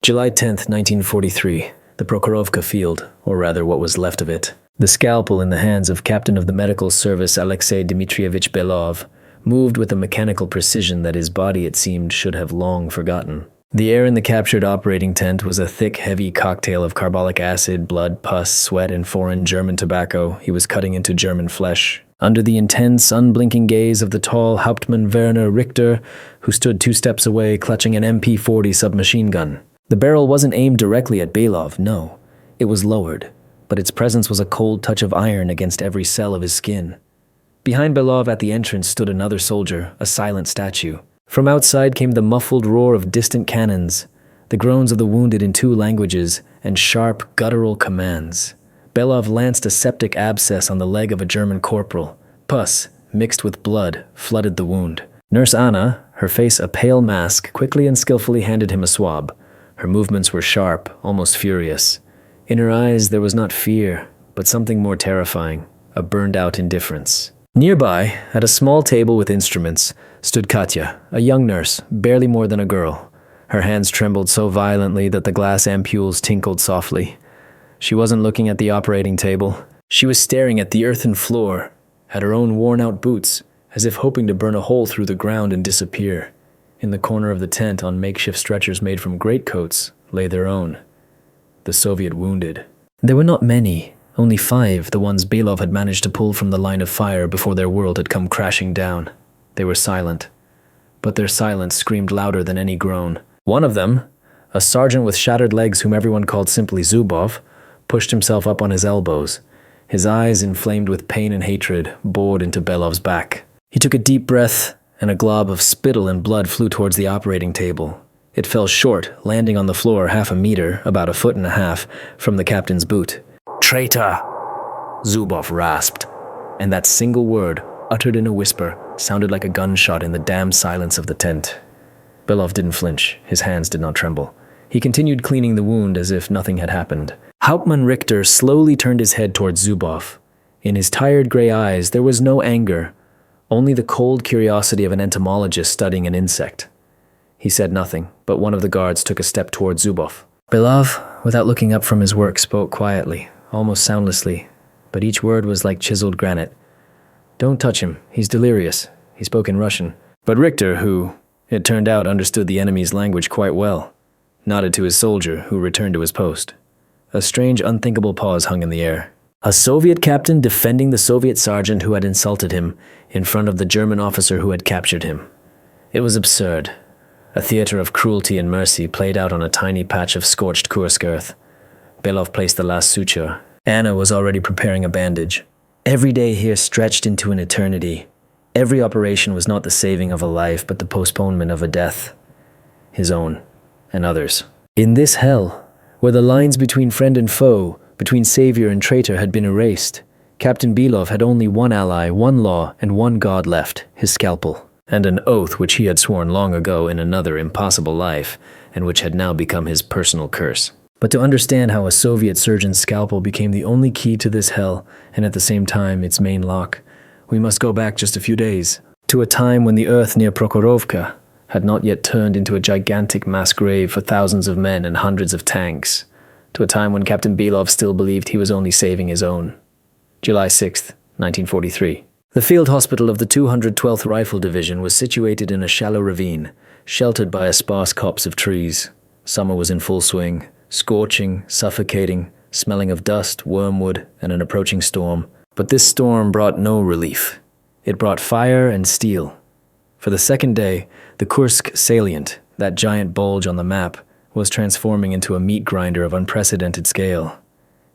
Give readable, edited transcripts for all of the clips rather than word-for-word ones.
July 10th, 1943. The Prokhorovka field, or rather what was left of it. The scalpel in the hands of Captain of the Medical Service Alexei Dmitrievich Belov moved with a mechanical precision that his body, it seemed, should have long forgotten. The air in the captured operating tent was a thick, heavy cocktail of carbolic acid, blood, pus, sweat, and foreign German tobacco he was cutting into German flesh. Under the intense, unblinking gaze of the tall Hauptmann Werner Richter, who stood 2 steps away clutching an MP-40 submachine gun. The barrel wasn't aimed directly at Belov, no. It was lowered, but its presence was a cold touch of iron against every cell of his skin. Behind Belov at the entrance stood another soldier, a silent statue. From outside came the muffled roar of distant cannons, the groans of the wounded in 2 languages, and sharp, guttural commands. Belov lanced a septic abscess on the leg of a German corporal. Pus, mixed with blood, flooded the wound. Nurse Anna, her face a pale mask, quickly and skillfully handed him a swab. Her movements were sharp, almost furious. In her eyes there was not fear, but something more terrifying, a burned-out indifference. Nearby, at a small table with instruments, stood Katya, a young nurse, barely more than a girl. Her hands trembled so violently that the glass ampoules tinkled softly. She wasn't looking at the operating table. She was staring at the earthen floor, at her own worn-out boots, as if hoping to burn a hole through the ground and disappear. In the corner of the tent, on makeshift stretchers made from greatcoats, lay their own, the Soviet wounded. There were not many, only 5, the ones Belov had managed to pull from the line of fire before their world had come crashing down. They were silent, but their silence screamed louder than any groan. One of them, a sergeant with shattered legs whom everyone called simply Zubov, pushed himself up on his elbows. His eyes, inflamed with pain and hatred, bored into Belov's back. He took a deep breath, and a glob of spittle and blood flew towards the operating table. It fell short, landing on the floor half a meter, about 1.5 feet, from the captain's boot. "Traitor!" Zubov rasped, and that single word, uttered in a whisper, sounded like a gunshot in the damned silence of the tent. Belov didn't flinch. His hands did not tremble. He continued cleaning the wound as if nothing had happened. Hauptmann Richter slowly turned his head towards Zubov. In his tired gray eyes there was no anger, only the cold curiosity of an entomologist studying an insect. He said nothing, but one of the guards took a step towards Zubov. Belov, without looking up from his work, spoke quietly, almost soundlessly, but each word was like chiseled granite. "Don't touch him, he's delirious." He spoke in Russian. But Richter, who, it turned out, understood the enemy's language quite well, nodded to his soldier, who returned to his post. A strange, unthinkable pause hung in the air. A Soviet captain defending the Soviet sergeant who had insulted him in front of the German officer who had captured him. It was absurd. A theater of cruelty and mercy played out on a tiny patch of scorched Kursk earth. Belov placed the last suture. Anna was already preparing a bandage. Every day here stretched into an eternity. Every operation was not the saving of a life, but the postponement of a death. His own, and others. In this hell, where the lines between friend and foe, between savior and traitor had been erased, Captain Belov had only one ally, one law, and one god left, his scalpel, and an oath which he had sworn long ago in another impossible life, and which had now become his personal curse. But to understand how a Soviet surgeon's scalpel became the only key to this hell, and at the same time its main lock, we must go back just a few days, to a time when the earth near Prokhorovka had not yet turned into a gigantic mass grave for thousands of men and hundreds of tanks, to a time when Captain Belov still believed he was only saving his own. July 6th, 1943. The field hospital of the 212th Rifle Division was situated in a shallow ravine, sheltered by a sparse copse of trees. Summer was in full swing, scorching, suffocating, smelling of dust, wormwood, and an approaching storm. But this storm brought no relief. It brought fire and steel. For the second day, the Kursk Salient, that giant bulge on the map, was transforming into a meat grinder of unprecedented scale.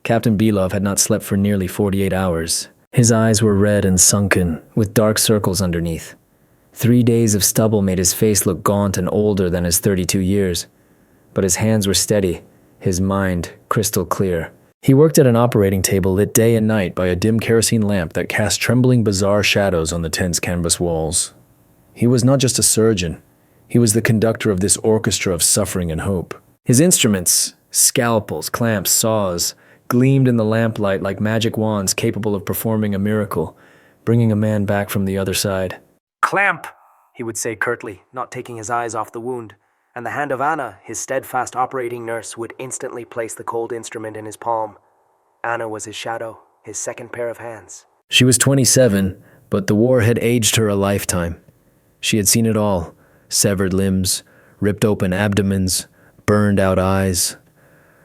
Captain Belov had not slept for nearly 48 hours. His eyes were red and sunken, with dark circles underneath. 3 days of stubble made his face look gaunt and older than his 32 years. But his hands were steady, his mind crystal clear. He worked at an operating table lit day and night by a dim kerosene lamp that cast trembling, bizarre shadows on the tent's canvas walls. He was not just a surgeon. He was the conductor of this orchestra of suffering and hope. His instruments, scalpels, clamps, saws, gleamed in the lamplight like magic wands capable of performing a miracle, bringing a man back from the other side. "Clamp," he would say curtly, not taking his eyes off the wound, and the hand of Anna, his steadfast operating nurse, would instantly place the cold instrument in his palm. Anna was his shadow, his second pair of hands. She was 27, but the war had aged her a lifetime. She had seen it all: severed limbs, ripped open abdomens, burned out eyes.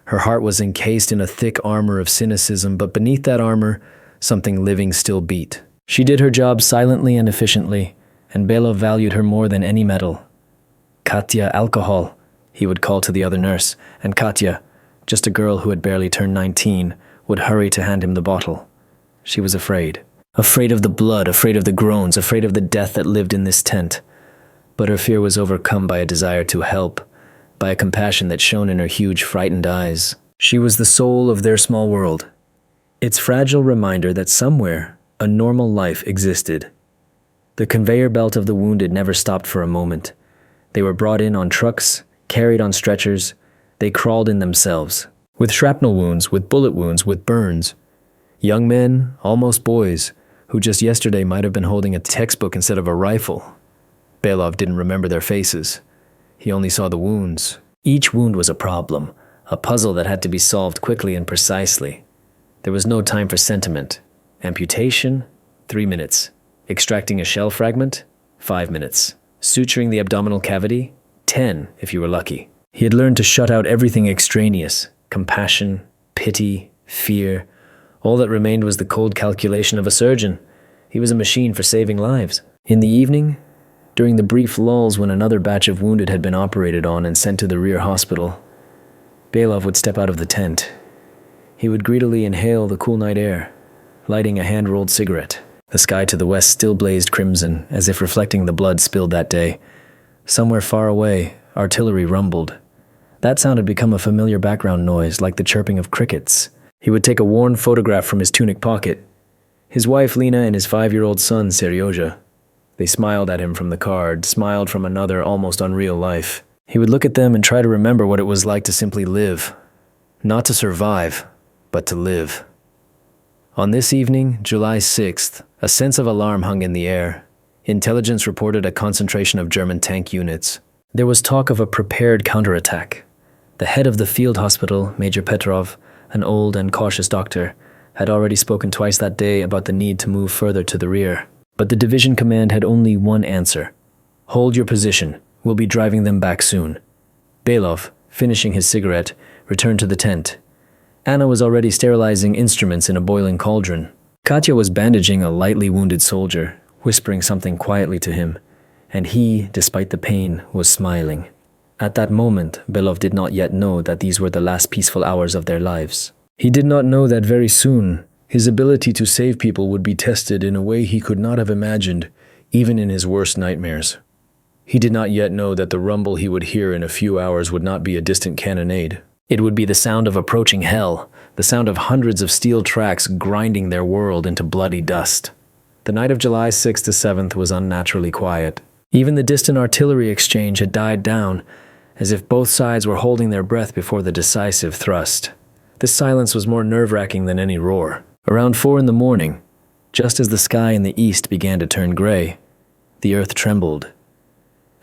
Her heart was encased in a thick armor of cynicism, but beneath that armor, something living still beat. She did her job silently and efficiently, and Belov valued her more than any medal. "Katya, alcohol," he would call to the other nurse, and Katya, just a girl who had barely turned 19, would hurry to hand him the bottle. She was afraid. Afraid of the blood, afraid of the groans, afraid of the death that lived in this tent. But her fear was overcome by a desire to help, by a compassion that shone in her huge, frightened eyes. She was the soul of their small world, its fragile reminder that somewhere a normal life existed. The conveyor belt of the wounded never stopped for a moment. They were brought in on trucks, carried on stretchers. They crawled in themselves, with shrapnel wounds, with bullet wounds, with burns. Young men, almost boys, who just yesterday might have been holding a textbook instead of a rifle. Belov didn't remember their faces. He only saw the wounds. Each wound was a problem, a puzzle that had to be solved quickly and precisely. There was no time for sentiment. Amputation, 3 minutes. Extracting a shell fragment, 5 minutes. Suturing the abdominal cavity, 10 if you were lucky. He had learned to shut out everything extraneous: compassion, pity, fear. All that remained was the cold calculation of a surgeon. He was a machine for saving lives. In the evening, during the brief lulls when another batch of wounded had been operated on and sent to the rear hospital, Belov would step out of the tent. He would greedily inhale the cool night air, lighting a hand-rolled cigarette. The sky to the west still blazed crimson, as if reflecting the blood spilled that day. Somewhere far away, artillery rumbled. That sound had become a familiar background noise, like the chirping of crickets. He would take a worn photograph from his tunic pocket. His wife Lena and his 5-year-old son Seryozha. They smiled at him from the card, smiled from another almost unreal life. He would look at them and try to remember what it was like to simply live. Not to survive, but to live. On this evening, July 6th, a sense of alarm hung in the air. Intelligence reported a concentration of German tank units. There was talk of a prepared counterattack. The head of the field hospital, Major Petrov, an old and cautious doctor, had already spoken twice that day about the need to move further to the rear. But the division command had only one answer: "Hold your position. We'll be driving them back soon." Belov, finishing his cigarette, returned to the tent. Anna was already sterilizing instruments in a boiling cauldron. Katya was bandaging a lightly wounded soldier, whispering something quietly to him, and he, despite the pain, was smiling. At that moment, Belov did not yet know that these were the last peaceful hours of their lives. He did not know that very soon, his ability to save people would be tested in a way he could not have imagined, even in his worst nightmares. He did not yet know that the rumble he would hear in a few hours would not be a distant cannonade. It would be the sound of approaching hell, the sound of hundreds of steel tracks grinding their world into bloody dust. The night of July 6th to 7th was unnaturally quiet. Even the distant artillery exchange had died down, as if both sides were holding their breath before the decisive thrust. This silence was more nerve-wracking than any roar. Around 4 in the morning, just as the sky in the east began to turn gray, the earth trembled.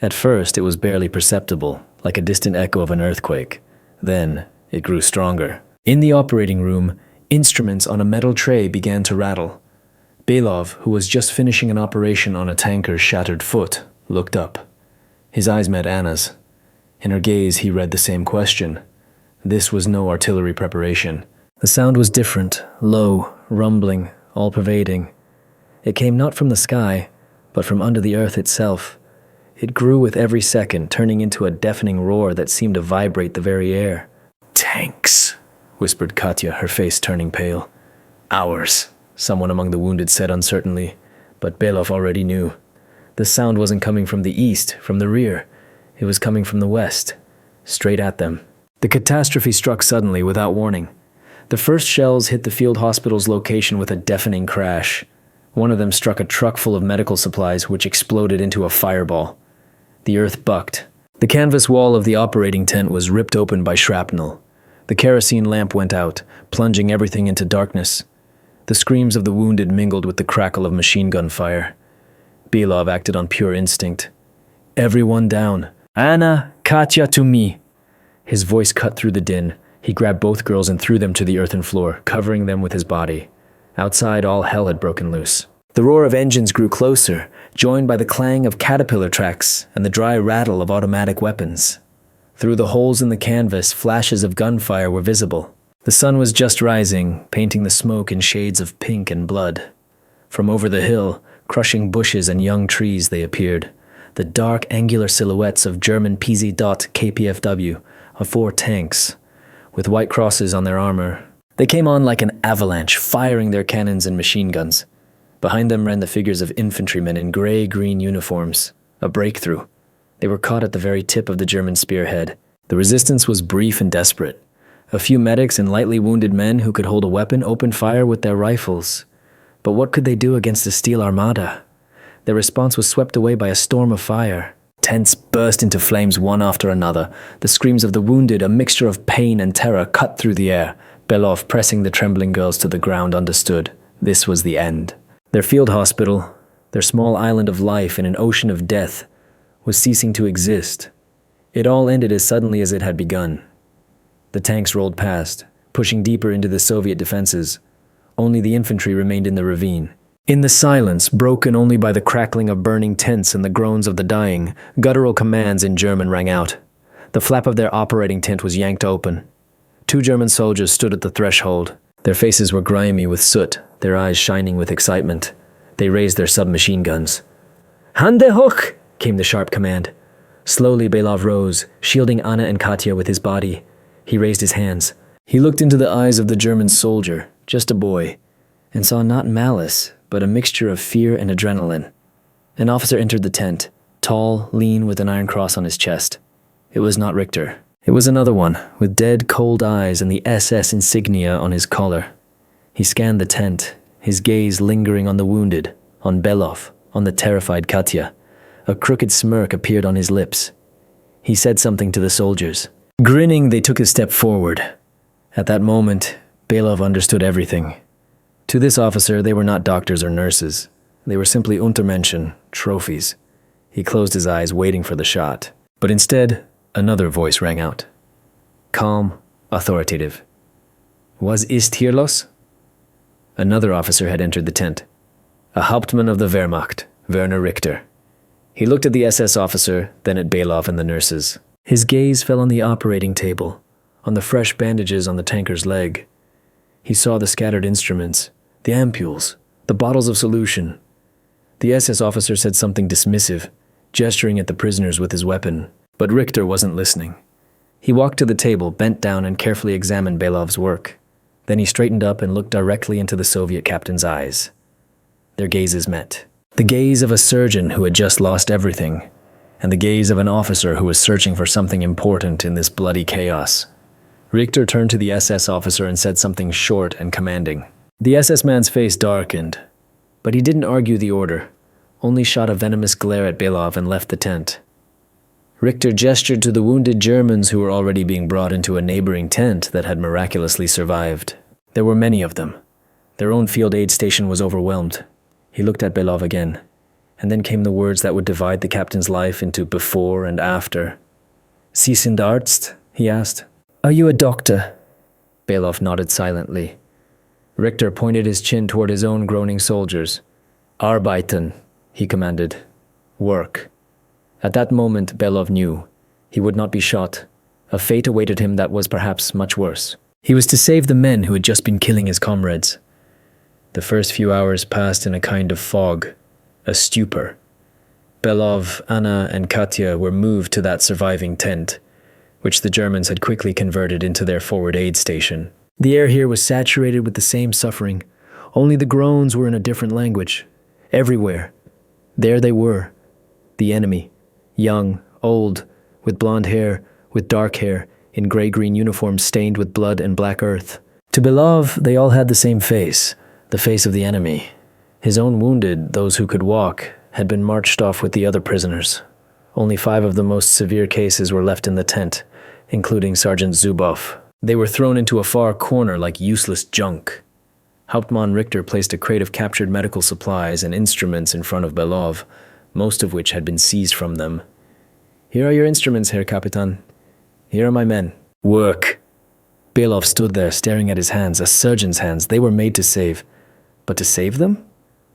At first, it was barely perceptible, like a distant echo of an earthquake. Then, it grew stronger. In the operating room, instruments on a metal tray began to rattle. Belov, who was just finishing an operation on a tanker's shattered foot, looked up. His eyes met Anna's. In her gaze, he read the same question. This was no artillery preparation. The sound was different, low, rumbling, all-pervading. It came not from the sky, but from under the earth itself. It grew with every second, turning into a deafening roar that seemed to vibrate the very air. "Tanks," whispered Katya, her face turning pale. "Ours," someone among the wounded said uncertainly, but Belov already knew. The sound wasn't coming from the east, from the rear. It was coming from the west, straight at them. The catastrophe struck suddenly, without warning. The first shells hit the field hospital's location with a deafening crash. One of them struck a truck full of medical supplies, which exploded into a fireball. The earth bucked. The canvas wall of the operating tent was ripped open by shrapnel. The kerosene lamp went out, plunging everything into darkness. The screams of the wounded mingled with the crackle of machine gun fire. Belov acted on pure instinct. "Everyone down. Anna, Katya, to me!" His voice cut through the din. He grabbed both girls and threw them to the earthen floor, covering them with his body. Outside, all hell had broken loose. The roar of engines grew closer, joined by the clang of caterpillar tracks and the dry rattle of automatic weapons. Through the holes in the canvas, flashes of gunfire were visible. The sun was just rising, painting the smoke in shades of pink and blood. From over the hill, crushing bushes and young trees, they appeared, the dark angular silhouettes of German PZ. KPFW, of 4 tanks, with white crosses on their armor. They came on like an avalanche, firing their cannons and machine guns. Behind them ran the figures of infantrymen in gray-green uniforms. A breakthrough. They were caught at the very tip of the German spearhead. The resistance was brief and desperate. A few medics and lightly wounded men who could hold a weapon opened fire with their rifles. But what could they do against a steel armada? Their response was swept away by a storm of fire. Tents burst into flames one after another. The screams of the wounded, a mixture of pain and terror, cut through the air. Belov, pressing the trembling girls to the ground, understood. This was the end. Their field hospital, their small island of life in an ocean of death, was ceasing to exist. It all ended as suddenly as it had begun. The tanks rolled past, pushing deeper into the Soviet defenses. Only the infantry remained in the ravine. In the silence, broken only by the crackling of burning tents and the groans of the dying, guttural commands in German rang out. The flap of their operating tent was yanked open. 2 German soldiers stood at the threshold. Their faces were grimy with soot, their eyes shining with excitement. They raised their submachine guns. "Hände hoch!" came the sharp command. Slowly Belov rose, shielding Anna and Katya with his body. He raised his hands. He looked into the eyes of the German soldier, just a boy, and saw not malice, but a mixture of fear and adrenaline. An officer entered the tent, tall, lean, with an iron cross on his chest. It was not Richter. It was another one, with dead, cold eyes and the SS insignia on his collar. He scanned the tent, his gaze lingering on the wounded, on Belov, on the terrified Katya. A crooked smirk appeared on his lips. He said something to the soldiers. Grinning, they took a step forward. At that moment, Belov understood everything. To this officer, they were not doctors or nurses. They were simply Untermenschen, trophies. He closed his eyes, waiting for the shot. But instead, another voice rang out. Calm, authoritative. Was ist hier los? Another officer had entered the tent. A Hauptmann of the Wehrmacht, Werner Richter. He looked at the SS officer, then at Belov and the nurses. His gaze fell on the operating table, on the fresh bandages on the tanker's leg. He saw the scattered instruments, the ampules, the bottles of solution. The SS officer said something dismissive, gesturing at the prisoners with his weapon. But Richter wasn't listening. He walked to the table, bent down, and carefully examined Belov's work. Then he straightened up and looked directly into the Soviet captain's eyes. Their gazes met. The gaze of a surgeon who had just lost everything, and the gaze of an officer who was searching for something important in this bloody chaos. Richter turned to the SS officer and said something short and commanding. The SS man's face darkened, but he didn't argue the order, only shot a venomous glare at Belov and left the tent. Richter gestured to the wounded Germans who were already being brought into a neighboring tent that had miraculously survived. There were many of them. Their own field aid station was overwhelmed. He looked at Belov again, and then came the words that would divide the captain's life into before and after. "Sie sind Arzt?" he asked. "Are you a doctor?" Belov nodded silently. Richter pointed his chin toward his own groaning soldiers. "Arbeiten," he commanded. "Work." At that moment, Belov knew. He would not be shot. A fate awaited him that was perhaps much worse. He was to save the men who had just been killing his comrades. The first few hours passed in a kind of fog, a stupor. Belov, Anna, and Katya were moved to that surviving tent, which the Germans had quickly converted into their forward aid station. The air here was saturated with the same suffering, only the groans were in a different language. Everywhere. There they were, the enemy, young, old, with blonde hair, with dark hair, in gray-green uniforms stained with blood and black earth. To Belov, they all had the same face, the face of the enemy. His own wounded, those who could walk, had been marched off with the other prisoners. Only 5 of the most severe cases were left in the tent, including Sergeant Zubov. They were thrown into a far corner like useless junk. Hauptmann Richter placed a crate of captured medical supplies and instruments in front of Belov, most of which had been seized from them. Here are your instruments, Herr Kapitan. Here are my men. Work. Belov stood there, staring at his hands, a surgeon's hands. They were made to save. But to save them?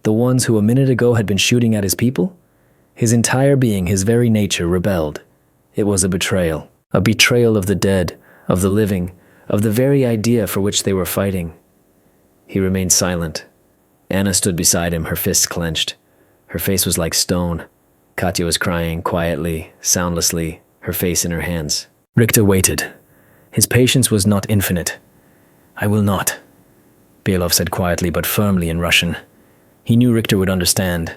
The ones who a minute ago had been shooting at his people? His entire being, his very nature, rebelled. It was a betrayal. A betrayal of the dead, of the living, of the very idea for which they were fighting. He remained silent. Anna stood beside him, her fists clenched. Her face was like stone. Katya was crying quietly, soundlessly, her face in her hands. Richter waited. His patience was not infinite. I will not, Belov said quietly but firmly in Russian. He knew Richter would understand.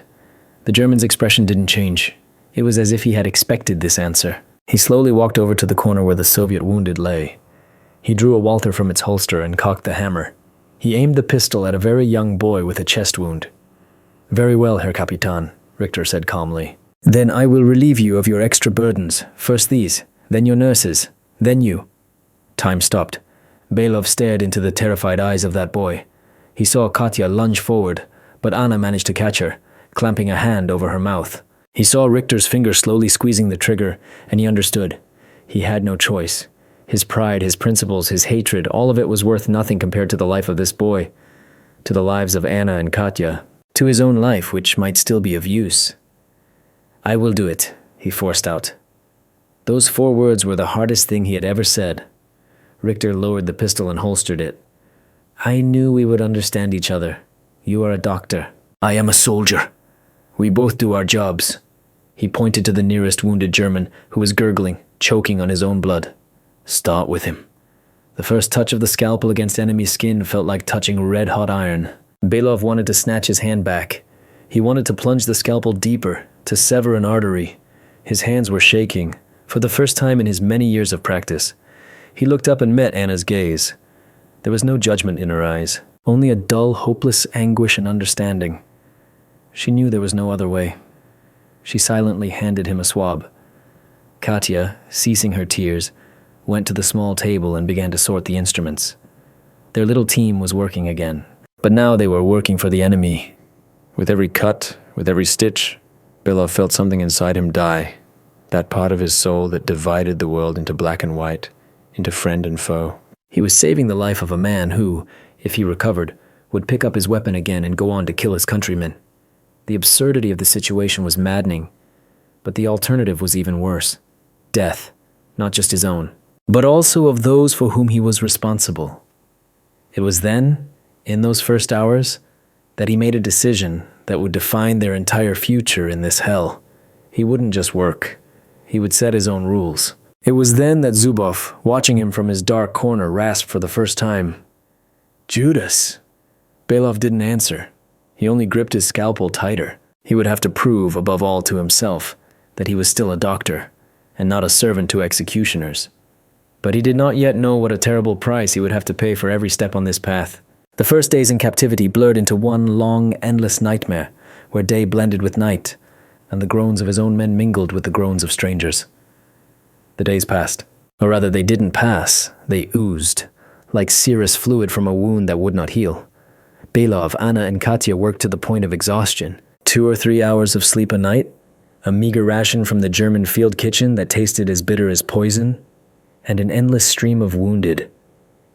The German's expression didn't change. It was as if he had expected this answer. He slowly walked over to the corner where the Soviet wounded lay. He drew a Walther from its holster and cocked the hammer. He aimed the pistol at a very young boy with a chest wound. Very well, Herr Kapitan, Richter said calmly. Then I will relieve you of your extra burdens. First these, then your nurses, then you. Time stopped. Belov stared into the terrified eyes of that boy. He saw Katya lunge forward, but Anna managed to catch her, clamping a hand over her mouth. He saw Richter's finger slowly squeezing the trigger, and he understood. He had no choice. His pride, his principles, his hatred, all of it was worth nothing compared to the life of this boy, to the lives of Anna and Katya, to his own life, which might still be of use. I will do it, he forced out. Those 4 words were the hardest thing he had ever said. Richter lowered the pistol and holstered it. I knew we would understand each other. You are a doctor. I am a soldier. We both do our jobs. He pointed to the nearest wounded German, who was gurgling, choking on his own blood. Start with him. The first touch of the scalpel against enemy skin felt like touching red-hot iron. Belov wanted to snatch his hand back. He wanted to plunge the scalpel deeper, to sever an artery. His hands were shaking, for the first time in his many years of practice. He looked up and met Anna's gaze. There was no judgment in her eyes, only a dull, hopeless anguish and understanding. She knew there was no other way. She silently handed him a swab. Katya, ceasing her tears, went to the small table and began to sort the instruments. Their little team was working again, but now they were working for the enemy. With every cut, with every stitch, Belov felt something inside him die, that part of his soul that divided the world into black and white, into friend and foe. He was saving the life of a man who, if he recovered, would pick up his weapon again and go on to kill his countrymen. The absurdity of the situation was maddening, but the alternative was even worse. Death, not just his own, but also of those for whom he was responsible. It was then, in those first hours, that he made a decision that would define their entire future in this hell. He wouldn't just work. He would set his own rules. It was then that Zubov, watching him from his dark corner, rasped for the first time, Judas. Belov didn't answer. He only gripped his scalpel tighter. He would have to prove, above all to himself, that he was still a doctor, and not a servant to executioners. But he did not yet know what a terrible price he would have to pay for every step on this path. The first days in captivity blurred into one long, endless nightmare, where day blended with night, and the groans of his own men mingled with the groans of strangers. The days passed. Or rather, they didn't pass. They oozed, like serous fluid from a wound that would not heal. Belov, Anna, and Katya worked to the point of exhaustion. 2 or 3 hours of sleep a night, a meager ration from the German field kitchen that tasted as bitter as poison, and an endless stream of wounded.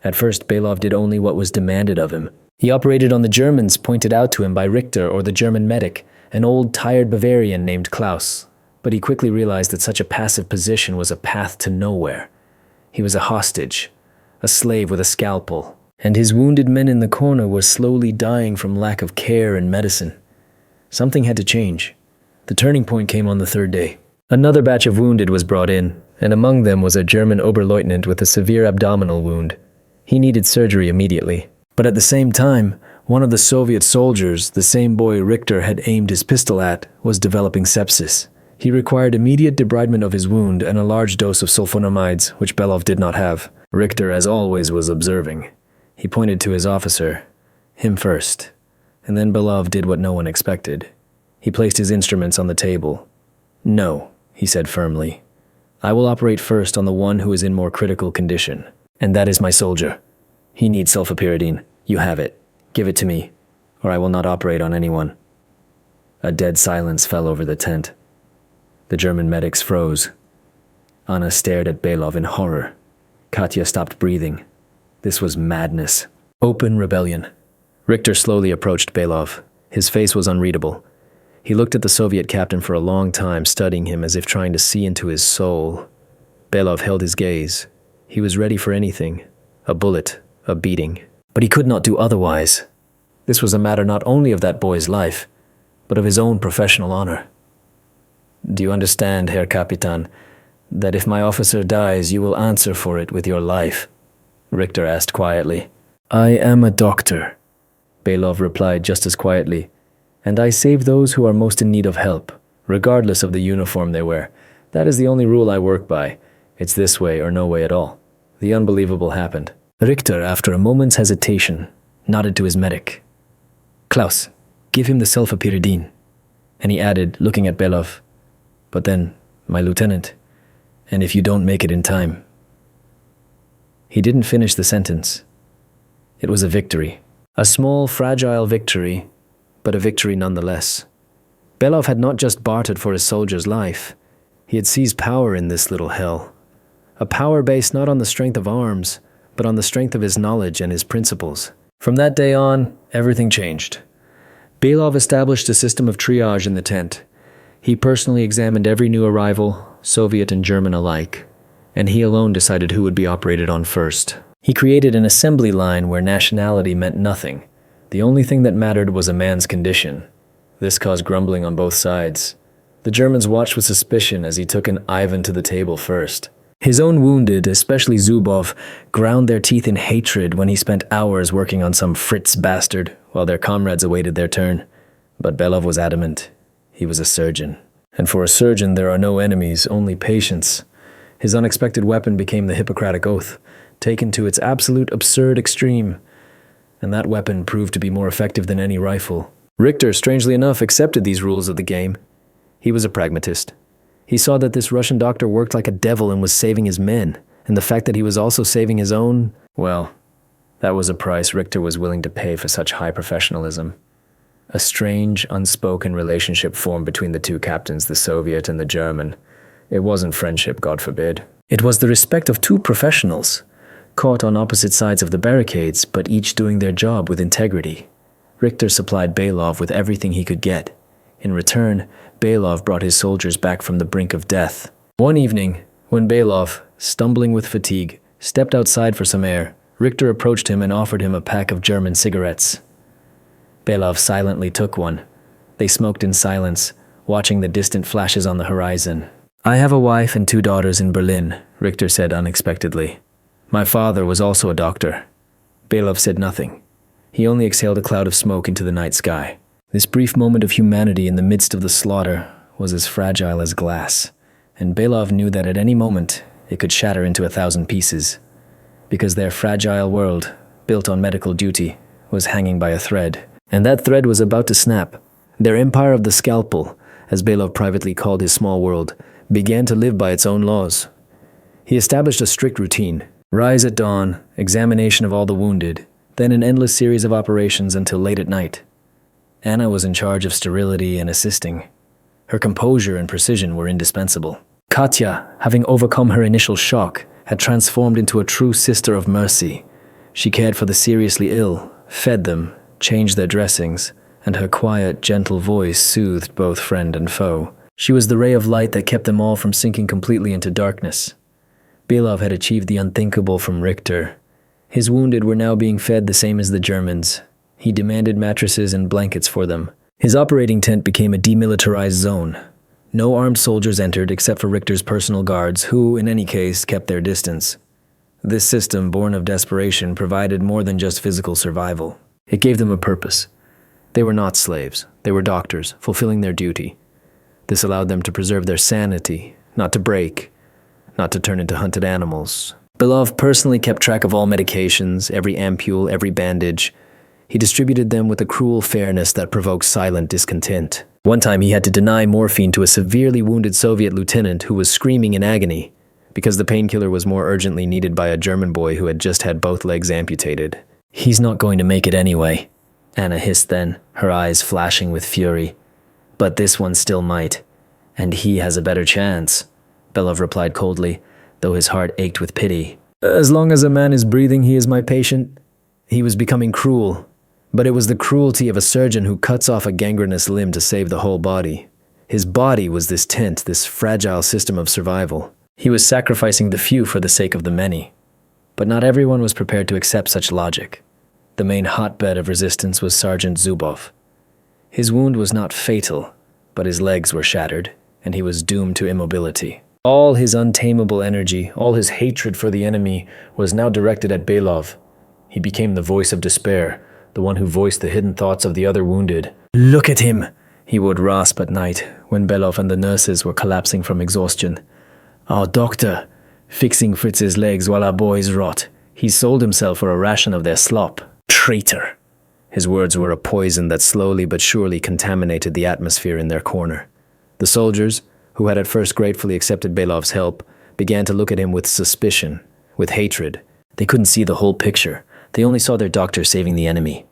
At first, Belov did only what was demanded of him. He operated on the Germans pointed out to him by Richter or the German medic, an old, tired Bavarian named Klaus. But he quickly realized that such a passive position was a path to nowhere. He was a hostage, a slave with a scalpel, and his wounded men in the corner were slowly dying from lack of care and medicine. Something had to change. The turning point came on the 3rd day. Another batch of wounded was brought in, and among them was a German Oberleutnant with a severe abdominal wound. He needed surgery immediately. But at the same time, one of the Soviet soldiers, the same boy Richter had aimed his pistol at, was developing sepsis. He required immediate debridement of his wound and a large dose of sulfonamides, which Belov did not have. Richter, as always, was observing. He pointed to his officer, him first, and then Belov did what no one expected. He placed his instruments on the table. No, he said firmly. I will operate first on the one who is in more critical condition, and that is my soldier. He needs sulfapyridine. You have it. Give it to me, or I will not operate on anyone. A dead silence fell over the tent. The German medics froze. Anna stared at Belov in horror. Katya stopped breathing. This was madness. Open rebellion. Richter slowly approached Belov. His face was unreadable. He looked at the Soviet captain for a long time, studying him as if trying to see into his soul. Belov held his gaze. He was ready for anything. A bullet, a beating. But he could not do otherwise. This was a matter not only of that boy's life, but of his own professional honor. Do you understand, Herr Kapitan, that if my officer dies, you will answer for it with your life? Richter asked quietly. I am a doctor, Belov replied just as quietly, and I save those who are most in need of help, regardless of the uniform they wear. That is the only rule I work by. It's this way or no way at all. The unbelievable happened. Richter, after a moment's hesitation, nodded to his medic. Klaus, give him the sulfapyridine. And he added, looking at Belov, but then, my lieutenant, and if you don't make it in time. He didn't finish the sentence. It was a victory. A small, fragile victory, but a victory nonetheless. Belov had not just bartered for his soldier's life. He had seized power in this little hell. A power based not on the strength of arms, but on the strength of his knowledge and his principles. From that day on, everything changed. Belov established a system of triage in the tent. He personally examined every new arrival, Soviet and German alike, and he alone decided who would be operated on first. He created an assembly line where nationality meant nothing. The only thing that mattered was a man's condition. This caused grumbling on both sides. The Germans watched with suspicion as he took an Ivan to the table first. His own wounded, especially Zubov, ground their teeth in hatred when he spent hours working on some Fritz bastard while their comrades awaited their turn. But Belov was adamant. He was a surgeon. And for a surgeon, there are no enemies, only patients. His unexpected weapon became the Hippocratic Oath, taken to its absolute absurd extreme. And that weapon proved to be more effective than any rifle. Richter, strangely enough, accepted these rules of the game. He was a pragmatist. He saw that this Russian doctor worked like a devil and was saving his men, and the fact that he was also saving his own, well, that was a price Richter was willing to pay for such high professionalism. A strange, unspoken relationship formed between the two captains, the Soviet and the German. It wasn't friendship, God forbid. It was the respect of two professionals, caught on opposite sides of the barricades, but each doing their job with integrity. Richter supplied Belov with everything he could get. In return, Belov brought his soldiers back from the brink of death. One evening, when Belov, stumbling with fatigue, stepped outside for some air, Richter approached him and offered him a pack of German cigarettes. Belov silently took one. They smoked in silence, watching the distant flashes on the horizon. I have a wife and 2 daughters in Berlin, Richter said unexpectedly. My father was also a doctor. Belov said nothing. He only exhaled a cloud of smoke into the night sky. This brief moment of humanity in the midst of the slaughter was as fragile as glass, and Belov knew that at any moment it could shatter into 1,000 pieces, because their fragile world, built on medical duty, was hanging by a thread, and that thread was about to snap. Their empire of the scalpel, as Belov privately called his small world, began to live by its own laws. He established a strict routine: rise at dawn, examination of all the wounded, then an endless series of operations until late at night. Anna was in charge of sterility and assisting. Her composure and precision were indispensable. Katya, having overcome her initial shock, had transformed into a true sister of mercy. She cared for the seriously ill, fed them, changed their dressings, and her quiet, gentle voice soothed both friend and foe. She was the ray of light that kept them all from sinking completely into darkness. Belov had achieved the unthinkable from Richter. His wounded were now being fed the same as the Germans. He demanded mattresses and blankets for them. His operating tent became a demilitarized zone. No armed soldiers entered except for Richter's personal guards, who, in any case, kept their distance. This system, born of desperation, provided more than just physical survival. It gave them a purpose. They were not slaves. They were doctors, fulfilling their duty. This allowed them to preserve their sanity, not to break, not to turn into hunted animals. Belov personally kept track of all medications, every ampule, every bandage. He distributed them with a cruel fairness that provoked silent discontent. One time he had to deny morphine to a severely wounded Soviet lieutenant who was screaming in agony because the painkiller was more urgently needed by a German boy who had just had both legs amputated. He's not going to make it anyway, Anna hissed then, her eyes flashing with fury. But this one still might, and he has a better chance. Belov replied coldly, though his heart ached with pity. As long as a man is breathing, he is my patient. He was becoming cruel, but it was the cruelty of a surgeon who cuts off a gangrenous limb to save the whole body. His body was this tent, this fragile system of survival. He was sacrificing the few for the sake of the many. But not everyone was prepared to accept such logic. The main hotbed of resistance was Sergeant Zubov. His wound was not fatal, but his legs were shattered, and he was doomed to immobility. All his untamable energy, all his hatred for the enemy, was now directed at Belov. He became the voice of despair, the one who voiced the hidden thoughts of the other wounded. "Look at him," he would rasp at night, when Belov and the nurses were collapsing from exhaustion. "Our doctor, fixing Fritz's legs while our boys rot. He sold himself for a ration of their slop. Traitor!" His words were a poison that slowly but surely contaminated the atmosphere in their corner. The soldiers, who had at first gratefully accepted Belov's help, began to look at him with suspicion, with hatred. They couldn't see the whole picture. They only saw their doctor saving the enemy.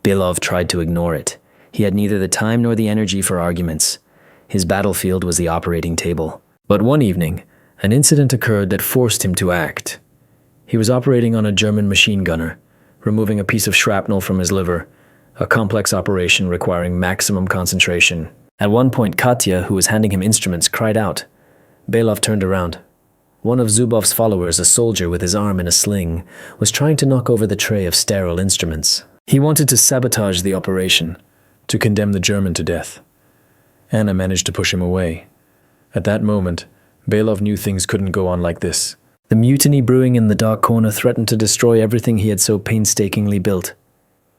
Belov tried to ignore it. He had neither the time nor the energy for arguments. His battlefield was the operating table. But one evening, an incident occurred that forced him to act. He was operating on a German machine gunner, removing a piece of shrapnel from his liver, a complex operation requiring maximum concentration. At one point, Katya, who was handing him instruments, cried out. Belov turned around. One of Zubov's followers, a soldier with his arm in a sling, was trying to knock over the tray of sterile instruments. He wanted to sabotage the operation, to condemn the German to death. Anna managed to push him away. At that moment, Belov knew things couldn't go on like this. The mutiny brewing in the dark corner threatened to destroy everything he had so painstakingly built.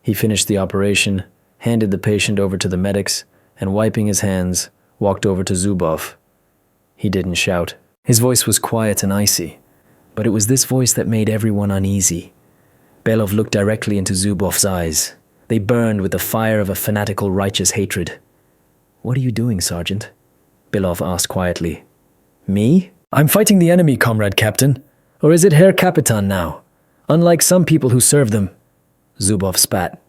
He finished the operation, handed the patient over to the medics, and wiping his hands, walked over to Zubov. He didn't shout. His voice was quiet and icy, but it was this voice that made everyone uneasy. Belov looked directly into Zubov's eyes. They burned with the fire of a fanatical righteous hatred. "What are you doing, Sergeant?" Belov asked quietly. "Me? I'm fighting the enemy, Comrade Captain. Or is it Herr Kapitan now? Unlike some people who serve them." Zubov spat.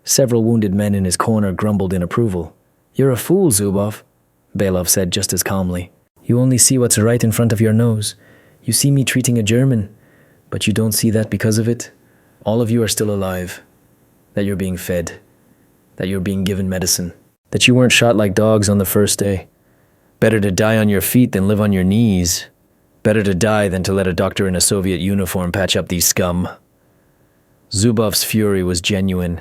Several wounded men in his corner grumbled in approval. "You're a fool, Zubov," Belov said just as calmly. "You only see what's right in front of your nose. You see me treating a German, but you don't see that because of it, all of you are still alive. That you're being fed. That you're being given medicine. That you weren't shot like dogs on the first day. Better to die on your feet than live on your knees. Better to die than to let a doctor in a Soviet uniform patch up these scum." Zubov's fury was genuine.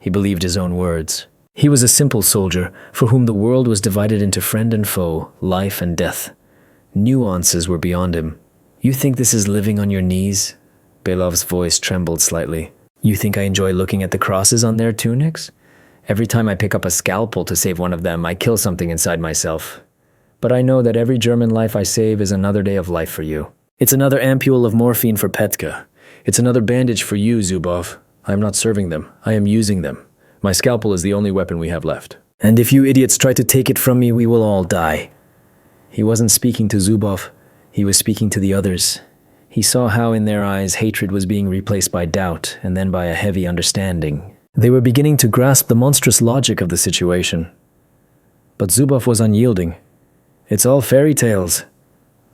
He believed his own words. He was a simple soldier for whom the world was divided into friend and foe, life and death. Nuances were beyond him. "You think this is living on your knees?" Belov's voice trembled slightly. "You think I enjoy looking at the crosses on their tunics? Every time I pick up a scalpel to save one of them, I kill something inside myself. But I know that every German life I save is another day of life for you. It's another ampule of morphine for Petka. It's another bandage for you, Zubov. I am not serving them. I am using them. My scalpel is the only weapon we have left. And if you idiots try to take it from me, we will all die." He wasn't speaking to Zubov. He was speaking to the others. He saw how in their eyes hatred was being replaced by doubt and then by a heavy understanding. They were beginning to grasp the monstrous logic of the situation. But Zubov was unyielding. "It's all fairy tales.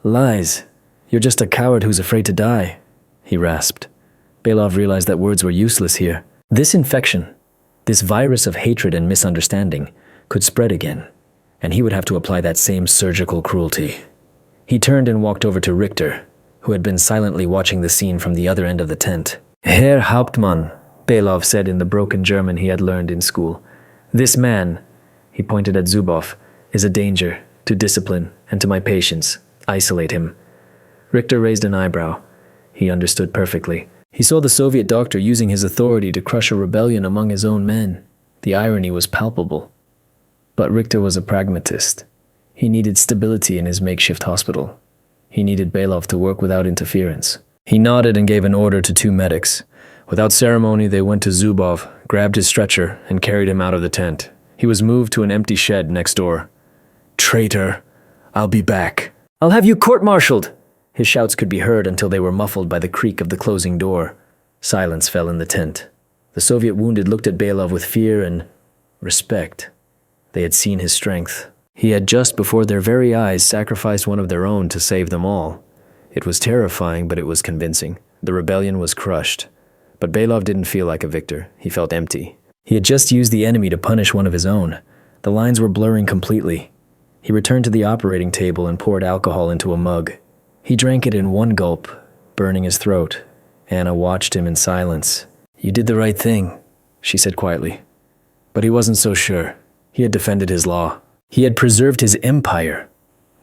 Lies. You're just a coward who's afraid to die," he rasped. Belov realized that words were useless here. This infection, this virus of hatred and misunderstanding, could spread again, and he would have to apply that same surgical cruelty. He turned and walked over to Richter, who had been silently watching the scene from the other end of the tent. "Herr Hauptmann," Belov said in the broken German he had learned in school. "This man," he pointed at Zubov, "is a danger to discipline and to my patients. Isolate him." Richter raised an eyebrow. He understood perfectly. He saw the Soviet doctor using his authority to crush a rebellion among his own men. The irony was palpable. But Richter was a pragmatist. He needed stability in his makeshift hospital. He needed Belov to work without interference. He nodded and gave an order to 2 medics. Without ceremony, they went to Zubov, grabbed his stretcher, and carried him out of the tent. He was moved to an empty shed next door. "Traitor! I'll be back." "I'll have you court-martialed!" His shouts could be heard until they were muffled by the creak of the closing door. Silence fell in the tent. The Soviet wounded looked at Belov with fear and respect. They had seen his strength. He had just before their very eyes sacrificed one of their own to save them all. It was terrifying, but it was convincing. The rebellion was crushed. But Belov didn't feel like a victor. He felt empty. He had just used the enemy to punish one of his own. The lines were blurring completely. He returned to the operating table and poured alcohol into a mug. He drank it in one gulp, burning his throat. Anna watched him in silence. "You did the right thing," she said quietly. But he wasn't so sure. He had defended his law. He had preserved his empire.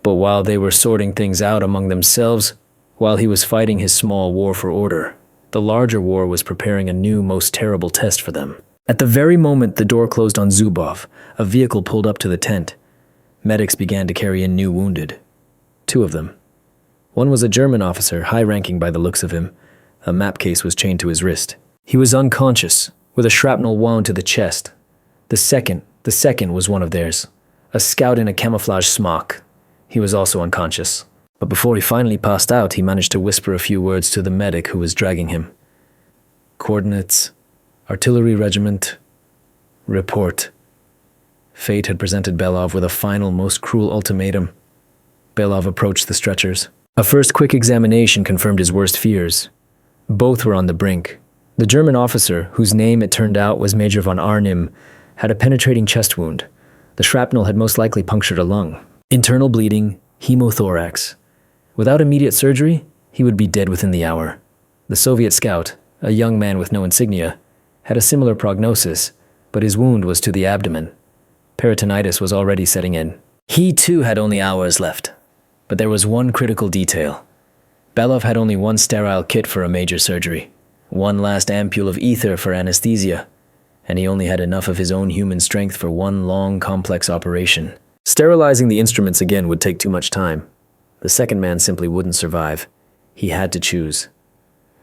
But while they were sorting things out among themselves, while he was fighting his small war for order, the larger war was preparing a new, most terrible test for them. At the very moment the door closed on Zubov, a vehicle pulled up to the tent. Medics began to carry in new wounded. 2 of them. One was a German officer, high-ranking by the looks of him. A map case was chained to his wrist. He was unconscious, with a shrapnel wound to the chest. The second was one of theirs, a scout in a camouflage smock. He was also unconscious. But before he finally passed out, he managed to whisper a few words to the medic who was dragging him. "Coordinates, artillery regiment, report." Fate had presented Belov with a final, most cruel ultimatum. Belov approached the stretchers. A first quick examination confirmed his worst fears. Both were on the brink. The German officer, whose name it turned out was Major von Arnim, had a penetrating chest wound. The shrapnel had most likely punctured a lung. Internal bleeding, hemothorax. Without immediate surgery, he would be dead within the hour. The Soviet scout, a young man with no insignia, had a similar prognosis, but his wound was to the abdomen. Peritonitis was already setting in. He too had only hours left. But there was one critical detail. Belov had only one sterile kit for a major surgery, one last ampule of ether for anesthesia, and he only had enough of his own human strength for one long, complex operation. Sterilizing the instruments again would take too much time. The second man simply wouldn't survive. He had to choose.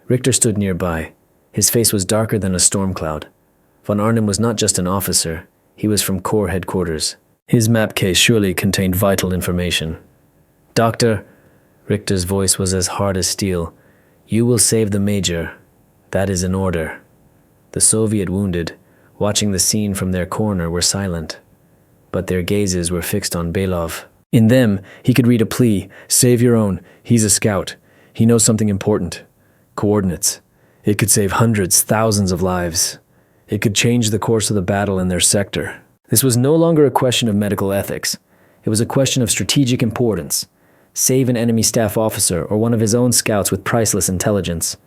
Richter stood nearby. His face was darker than a storm cloud. Von Arnim was not just an officer. He was from Corps headquarters. His map case surely contained vital information. "Doctor," Richter's voice was as hard as steel, "you will save the major. That is an order." The Soviet wounded, watching the scene from their corner, were silent. But their gazes were fixed on Belov. In them, he could read a plea. "Save your own. He's a scout. He knows something important. Coordinates. It could save hundreds, thousands of lives. It could change the course of the battle in their sector." This was no longer a question of medical ethics. It was a question of strategic importance. Save an enemy staff officer or one of his own scouts with priceless intelligence.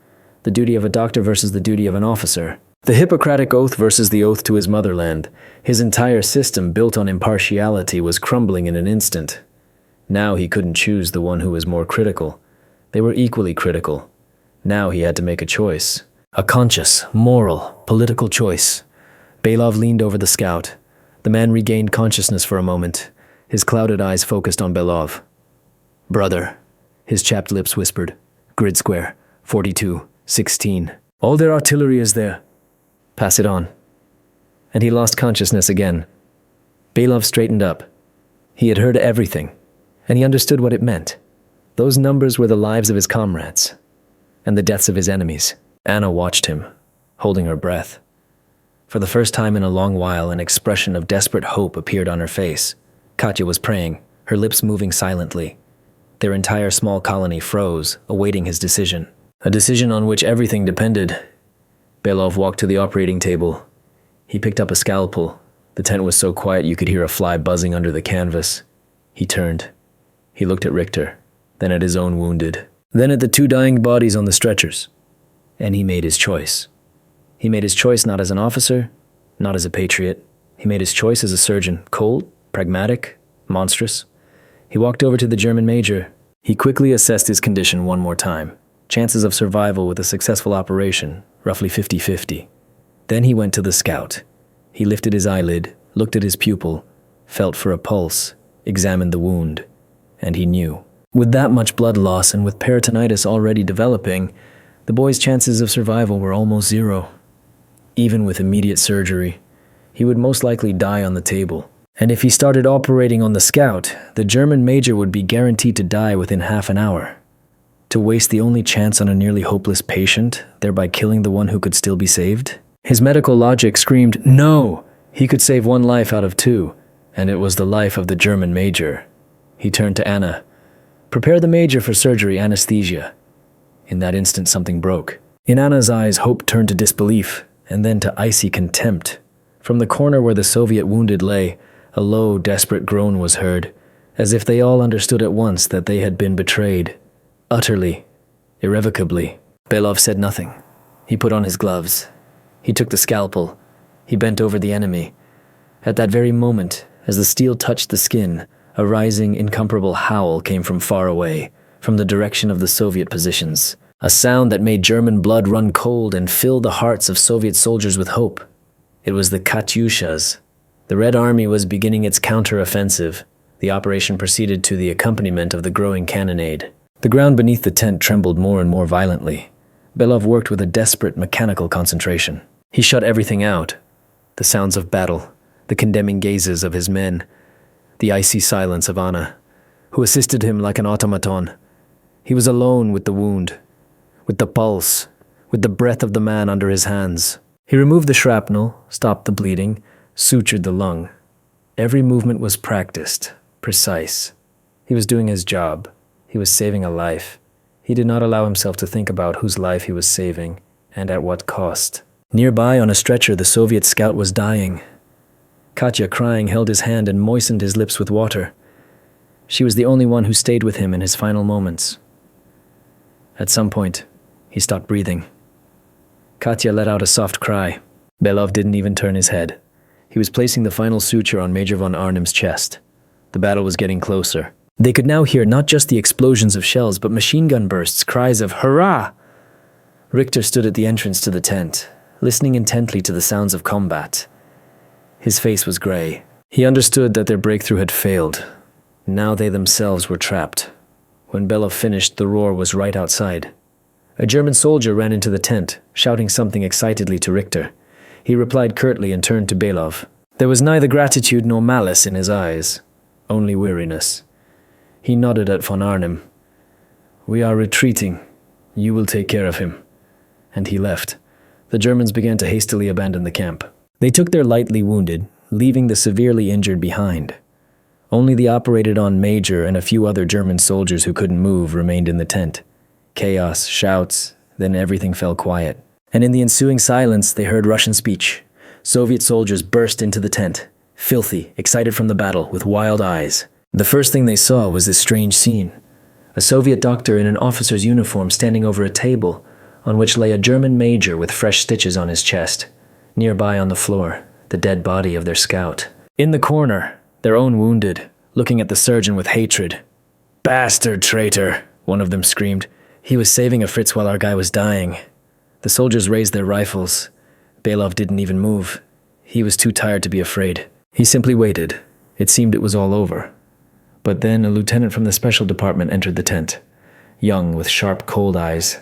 The duty of a doctor versus the duty of an officer. The Hippocratic Oath versus the oath to his motherland. His entire system, built on impartiality, was crumbling in an instant. Now he couldn't choose the one who was more critical. They were equally critical. Now he had to make a choice. A conscious, moral, political choice. Belov leaned over the scout. The man regained consciousness for a moment. His clouded eyes focused on Belov. "Brother," his chapped lips whispered. "Grid square, 42, 16. All their artillery is there. Pass it on." And he lost consciousness again. Belov straightened up. He had heard everything, and he understood what it meant. Those numbers were the lives of his comrades, and the deaths of his enemies. Anna watched him, holding her breath. For the first time in a long while, an expression of desperate hope appeared on her face. Katya was praying, her lips moving silently. Their entire small colony froze, awaiting his decision. A decision on which everything depended. Belov walked to the operating table. He picked up a scalpel. The tent was so quiet you could hear a fly buzzing under the canvas. He turned. He looked at Richter, then at his own wounded, then at the 2 dying bodies on the stretchers. And he made his choice. He made his choice not as an officer, not as a patriot. He made his choice as a surgeon, cold, pragmatic, monstrous. He walked over to the German major. He quickly assessed his condition one more time. Chances of survival with a successful operation, roughly 50-50. Then he went to the scout. He lifted his eyelid, looked at his pupil, felt for a pulse, examined the wound, and he knew. With that much blood loss and with peritonitis already developing, the boy's chances of survival were almost zero. Even with immediate surgery, he would most likely die on the table. And if he started operating on the scout, the German major would be guaranteed to die within half an hour. To waste the only chance on a nearly hopeless patient, thereby killing the one who could still be saved? His medical logic screamed, no! He could save 1 life out of 2, and it was the life of the German major. He turned to Anna. "Prepare the major for surgery anesthesia." In that instant, something broke. In Anna's eyes, hope turned to disbelief, and then to icy contempt. From the corner where the Soviet wounded lay, a low, desperate groan was heard, as if they all understood at once that they had been betrayed. Utterly, irrevocably. Belov said nothing. He put on his gloves. He took the scalpel. He bent over the enemy. At that very moment, as the steel touched the skin, a rising, incomparable howl came from far away, from the direction of the Soviet positions. A sound that made German blood run cold and fill the hearts of Soviet soldiers with hope. It was the Katyushas. The Red Army was beginning its counter-offensive. The operation proceeded to the accompaniment of the growing cannonade. The ground beneath the tent trembled more and more violently. Belov worked with a desperate mechanical concentration. He shut everything out. The sounds of battle, the condemning gazes of his men, the icy silence of Anna, who assisted him like an automaton. He was alone with the wound, with the pulse, with the breath of the man under his hands. He removed the shrapnel, stopped the bleeding, sutured the lung. Every movement was practiced, precise. He was doing his job. He was saving a life. He did not allow himself to think about whose life he was saving, and at what cost. Nearby on a stretcher, the Soviet scout was dying. Katya, crying, held his hand and moistened his lips with water. She was the only one who stayed with him in his final moments. At some point, he stopped breathing. Katya let out a soft cry. Belov didn't even turn his head. He was placing the final suture on Major von Arnim's chest. The battle was getting closer. They could now hear not just the explosions of shells, but machine gun bursts, cries of "Hurrah!" Richter stood at the entrance to the tent, listening intently to the sounds of combat. His face was gray. He understood that their breakthrough had failed. Now they themselves were trapped. When Belov finished, the roar was right outside. A German soldier ran into the tent, shouting something excitedly to Richter. He replied curtly and turned to Belov. There was neither gratitude nor malice in his eyes, only weariness. He nodded at von Arnim. "We are retreating. You will take care of him." And he left. The Germans began to hastily abandon the camp. They took their lightly wounded, leaving the severely injured behind. Only the operated-on major and a few other German soldiers who couldn't move remained in the tent. Chaos, shouts, then everything fell quiet. And in the ensuing silence, they heard Russian speech. Soviet soldiers burst into the tent, filthy, excited from the battle, with wild eyes. The first thing they saw was this strange scene. A Soviet doctor in an officer's uniform standing over a table on which lay a German major with fresh stitches on his chest. Nearby on the floor, the dead body of their scout. In the corner, their own wounded, looking at the surgeon with hatred. "Bastard traitor," one of them screamed. "He was saving a Fritz while our guy was dying." The soldiers raised their rifles. Belov didn't even move. He was too tired to be afraid. He simply waited. It seemed it was all over. But then a lieutenant from the special department entered the tent, young with sharp, cold eyes.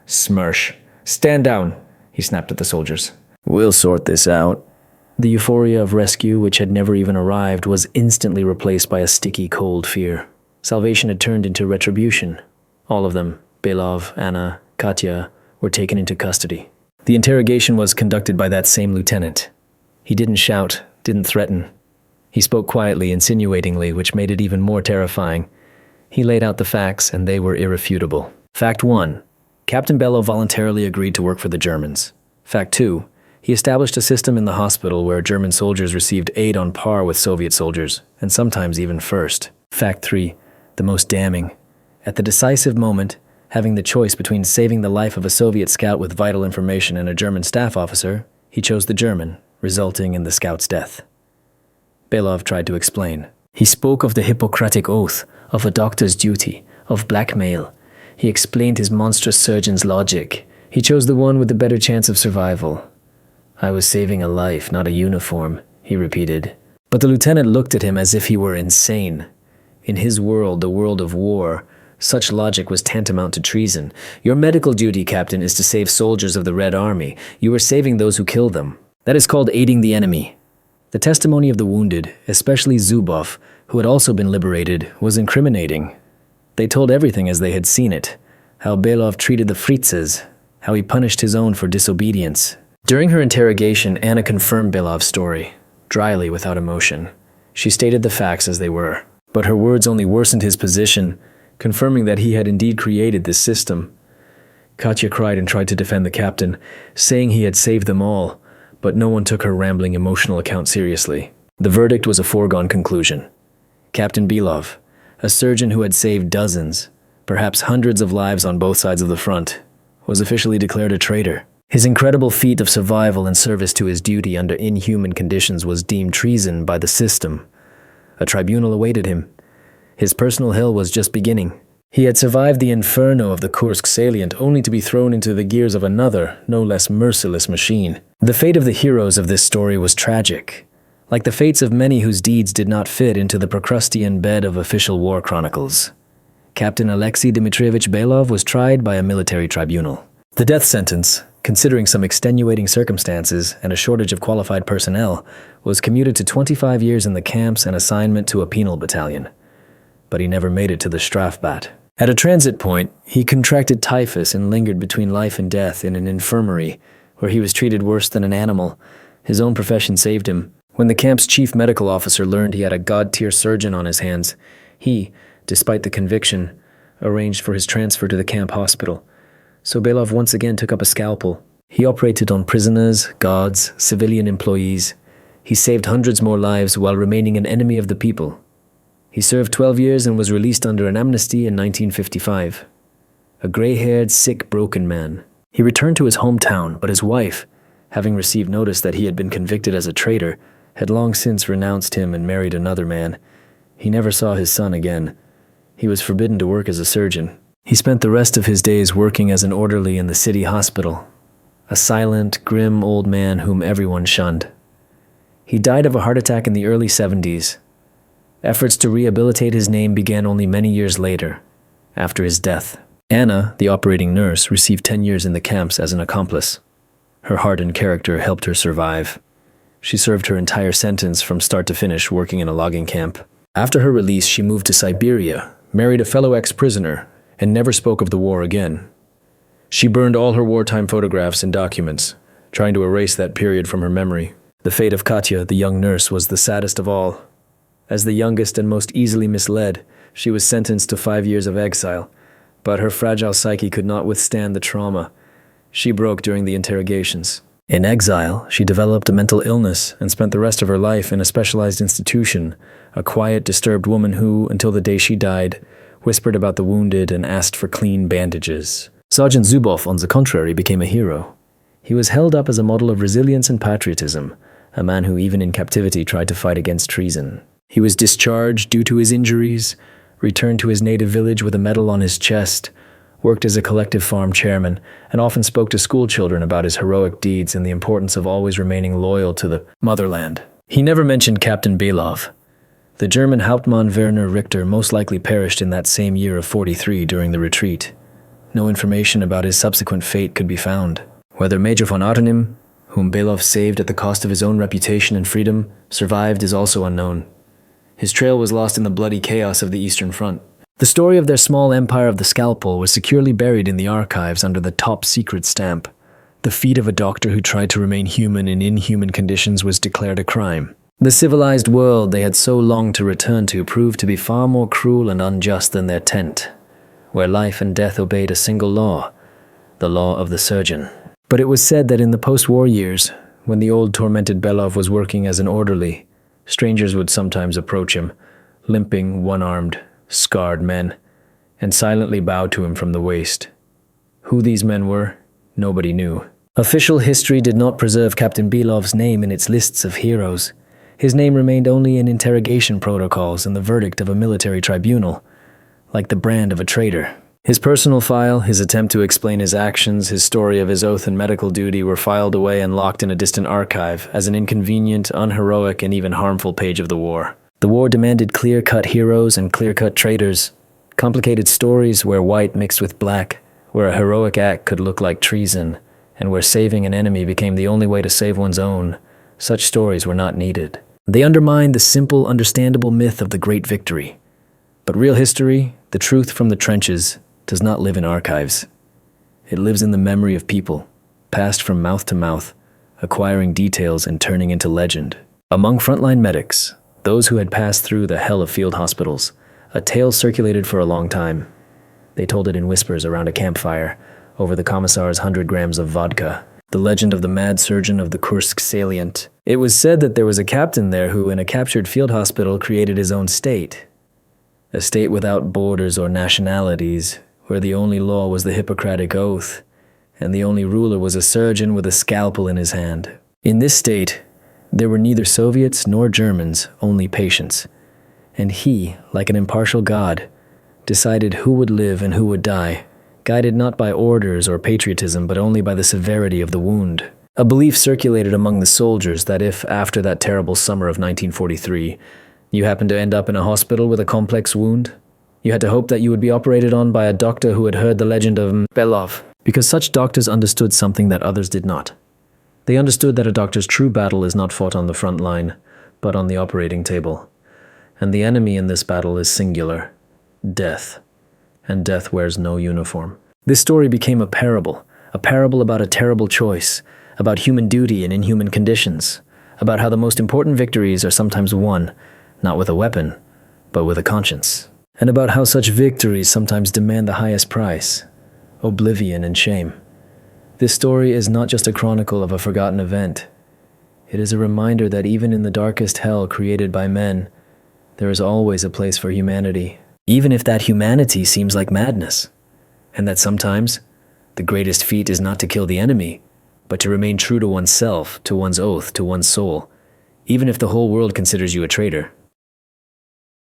"Smersh, stand down," he snapped at the soldiers. "We'll sort this out." The euphoria of rescue, which had never even arrived, was instantly replaced by a sticky, cold fear. Salvation had turned into retribution. All of them, Belov, Anna, Katya, were taken into custody. The interrogation was conducted by that same lieutenant. He didn't shout, didn't threaten. He spoke quietly, insinuatingly, which made it even more terrifying. He laid out the facts, and they were irrefutable. Fact 1. Captain Belov voluntarily agreed to work for the Germans. Fact 2. He established a system in the hospital where German soldiers received aid on par with Soviet soldiers, and sometimes even first. Fact 3. The most damning. At the decisive moment, having the choice between saving the life of a Soviet scout with vital information and a German staff officer, he chose the German, resulting in the scout's death. Belov tried to explain. He spoke of the Hippocratic oath, of a doctor's duty, of blackmail. He explained his monstrous surgeon's logic. He chose the one with the better chance of survival. "I was saving a life, not a uniform," he repeated. But the lieutenant looked at him as if he were insane. In his world, the world of war, such logic was tantamount to treason. "Your medical duty, Captain, is to save soldiers of the Red Army. You are saving those who kill them. That is called aiding the enemy." The testimony of the wounded, especially Zubov, who had also been liberated, was incriminating. They told everything as they had seen it, how Belov treated the Fritzes, how he punished his own for disobedience. During her interrogation, Anna confirmed Belov's story, dryly, without emotion. She stated the facts as they were, but her words only worsened his position, confirming that he had indeed created this system. Katya cried and tried to defend the captain, saying he had saved them all, but no one took her rambling emotional account seriously. The verdict was a foregone conclusion. Captain Belov, a surgeon who had saved dozens, perhaps hundreds of lives on both sides of the front, was officially declared a traitor. His incredible feat of survival and service to his duty under inhuman conditions was deemed treason by the system. A tribunal awaited him. His personal hell was just beginning. He had survived the inferno of the Kursk Salient only to be thrown into the gears of another, no less merciless machine. The fate of the heroes of this story was tragic, like the fates of many whose deeds did not fit into the Procrustean bed of official war chronicles. Captain Alexei Dmitrievich Belov was tried by a military tribunal. The death sentence, considering some extenuating circumstances and a shortage of qualified personnel, was commuted to 25 years in the camps and assignment to a penal battalion. But he never made it to the Strafbat. At a transit point, he contracted typhus and lingered between life and death in an infirmary, where he was treated worse than an animal. His own profession saved him. When the camp's chief medical officer learned he had a god-tier surgeon on his hands, he, despite the conviction, arranged for his transfer to the camp hospital. So Belov once again took up a scalpel. He operated on prisoners, guards, civilian employees. He saved hundreds more lives while remaining an enemy of the people. He served 12 years and was released under an amnesty in 1955. A gray-haired, sick, broken man. He returned to his hometown, but his wife, having received notice that he had been convicted as a traitor, had long since renounced him and married another man. He never saw his son again. He was forbidden to work as a surgeon. He spent the rest of his days working as an orderly in the city hospital, a silent, grim old man whom everyone shunned. He died of a heart attack in the early 70s. Efforts to rehabilitate his name began only many years later, after his death. Anna, the operating nurse, received 10 years in the camps as an accomplice. Her heart and character helped her survive. She served her entire sentence from start to finish working in a logging camp. After her release, she moved to Siberia, married a fellow ex-prisoner, and never spoke of the war again. She burned all her wartime photographs and documents, trying to erase that period from her memory. The fate of Katya, the young nurse, was the saddest of all. As the youngest and most easily misled, she was sentenced to 5 years of exile, but her fragile psyche could not withstand the trauma. She broke during the interrogations. In exile, she developed a mental illness and spent the rest of her life in a specialized institution, a quiet, disturbed woman who, until the day she died, whispered about the wounded and asked for clean bandages. Sergeant Zubov, on the contrary, became a hero. He was held up as a model of resilience and patriotism, a man who even in captivity tried to fight against treason. He was discharged due to his injuries, returned to his native village with a medal on his chest, worked as a collective farm chairman, and often spoke to school children about his heroic deeds and the importance of always remaining loyal to the motherland. He never mentioned Captain Belov. The German Hauptmann Werner Richter most likely perished in that same year of 43 during the retreat. No information about his subsequent fate could be found. Whether Major von Arnim, whom Belov saved at the cost of his own reputation and freedom, survived is also unknown. His trail was lost in the bloody chaos of the Eastern Front. The story of their small empire of the scalpel was securely buried in the archives under the top-secret stamp. The feat of a doctor who tried to remain human in inhuman conditions was declared a crime. The civilized world they had so longed to return to proved to be far more cruel and unjust than their tent, where life and death obeyed a single law, the law of the surgeon. But it was said that in the post-war years, when the old tormented Belov was working as an orderly, strangers would sometimes approach him, limping, one-armed, scarred men, and silently bow to him from the waist. Who these men were, nobody knew. Official history did not preserve Captain Belov's name in its lists of heroes. His name remained only in interrogation protocols and the verdict of a military tribunal, like the brand of a traitor. His personal file, his attempt to explain his actions, his story of his oath and medical duty were filed away and locked in a distant archive as an inconvenient, unheroic, and even harmful page of the war. The war demanded clear-cut heroes and clear-cut traitors, complicated stories where white mixed with black, where a heroic act could look like treason, and where saving an enemy became the only way to save one's own. Such stories were not needed. They undermined the simple, understandable myth of the great victory. But real history, the truth from the trenches, does not live in archives. It lives in the memory of people, passed from mouth to mouth, acquiring details and turning into legend. Among frontline medics, those who had passed through the hell of field hospitals. A tale circulated for a long time. They told it in whispers around a campfire, over the commissar's 100 grams of vodka. The legend of the mad surgeon of the Kursk Salient. It was said that there was a captain there who, in a captured field hospital, created his own state. A state without borders or nationalities, where the only law was the Hippocratic Oath, and the only ruler was a surgeon with a scalpel in his hand. In this state, there were neither Soviets nor Germans, only patients. And he, like an impartial god, decided who would live and who would die, guided not by orders or patriotism, but only by the severity of the wound. A belief circulated among the soldiers that if, after that terrible summer of 1943, you happened to end up in a hospital with a complex wound, you had to hope that you would be operated on by a doctor who had heard the legend of Belov, because such doctors understood something that others did not. They understood that a doctor's true battle is not fought on the front line, but on the operating table. And the enemy in this battle is singular: death. And death wears no uniform. This story became a parable about a terrible choice, about human duty in inhuman conditions, about how the most important victories are sometimes won, not with a weapon, but with a conscience, and about how such victories sometimes demand the highest price: oblivion and shame. This story is not just a chronicle of a forgotten event. It is a reminder that even in the darkest hell created by men, there is always a place for humanity, even if that humanity seems like madness, and that sometimes the greatest feat is not to kill the enemy, but to remain true to oneself, to one's oath, to one's soul, even if the whole world considers you a traitor.